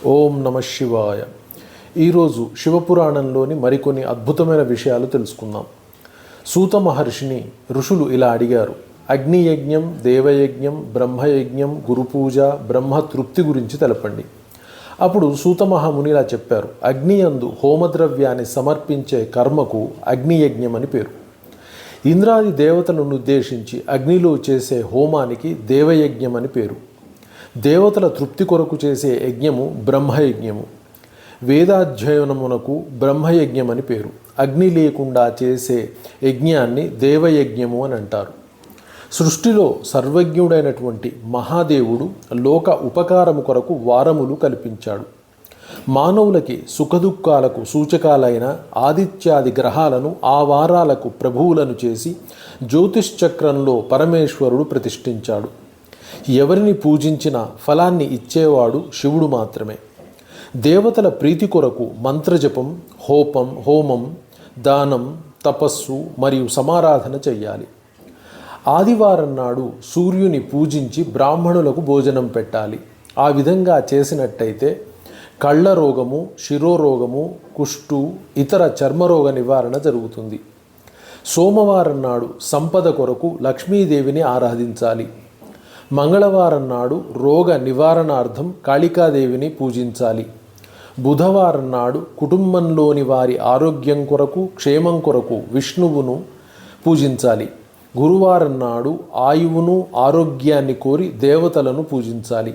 ఓం నమ శివాయ. ఈరోజు శివపురాణంలోని మరికొన్ని అద్భుతమైన విషయాలు తెలుసుకుందాం. సూత మహర్షిని ఋషులు ఇలా అడిగారు. అగ్నియజ్ఞం, దేవయజ్ఞం, బ్రహ్మయజ్ఞం, గురుపూజ, బ్రహ్మతృప్తి గురించి తెలపండి. అప్పుడు సూత మహాముని ఇలా చెప్పారు. అగ్నియందు హోమద్రవ్యాన్ని సమర్పించే కర్మకు అగ్నియజ్ఞం అని పేరు. ఇంద్రాది దేవతలను ఉద్దేశించి అగ్నిలో చేసే హోమానికి దేవయజ్ఞం అని పేరు. దేవతల తృప్తి కొరకు చేసే యజ్ఞము బ్రహ్మయజ్ఞము. వేదాధ్యయనమునకు బ్రహ్మయజ్ఞం అని పేరు. అగ్ని లేకుండా చేసే యజ్ఞాన్ని దేవయజ్ఞము అని అంటారు. సృష్టిలో సర్వజ్ఞుడైనటువంటి మహాదేవుడు లోక ఉపకారము కొరకు వారములు కల్పించాడు. మానవులకి సుఖదుఖాలకు సూచకాలైన ఆదిత్యాది గ్రహాలను ఆ వారాలకు ప్రభువులను చేసి జ్యోతిష్చక్రంలో పరమేశ్వరుడు ప్రతిష్ఠించాడు. ఎవరిని పూజించినా ఫలాన్ని ఇచ్చేవాడు శివుడు మాత్రమే. దేవతల ప్రీతి కొరకు మంత్రజపం, హోమం, దానం, తపస్సు మరియు సమారాధన చెయ్యాలి. ఆదివారం నాడు సూర్యుని పూజించి బ్రాహ్మణులకు భోజనం పెట్టాలి. ఆ విధంగా చేసినట్టయితే కళ్ళ రోగము, శిరోరోగము, కుష్టు, ఇతర చర్మరోగ నివారణ జరుగుతుంది. సోమవారం నాడు సంపద కొరకు లక్ష్మీదేవిని ఆరాధించాలి. మంగళవారం నాడు రోగ నివారణార్థం కాళికాదేవిని పూజించాలి. బుధవారం నాడు కుటుంబంలోని వారి ఆరోగ్యం కొరకు, క్షేమం కొరకు విష్ణువును పూజించాలి. గురువారం నాడు ఆయువును, ఆరోగ్యాన్ని కోరి దేవతలను పూజించాలి.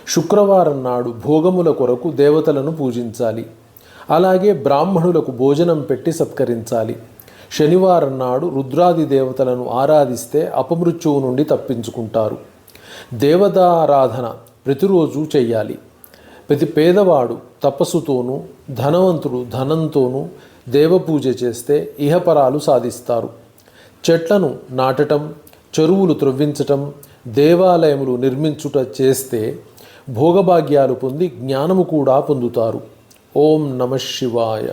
శుక్రవారం నాడు భోగముల కొరకు దేవతలను పూజించాలి. అలాగే బ్రాహ్మణులకు భోజనం పెట్టి సత్కరించాలి. శనివారం నాడు రుద్రాది దేవతలను ఆరాధిస్తే అపమృత్యువు నుండి తప్పించుకుంటారు. దేవతారాధన ప్రతిరోజు చెయ్యాలి. ప్రతి పేదవాడు తపస్సుతోనూ, ధనవంతుడు ధనంతోనూ దేవపూజ చేస్తే ఇహపరాలు సాధిస్తారు. చెట్లను నాటటం, చెరువులు త్రవ్వించటం, దేవాలయములు నిర్మించుట చేస్తే భోగభాగ్యాలు పొంది జ్ఞానము కూడా పొందుతారు. ఓం నమ శివాయ.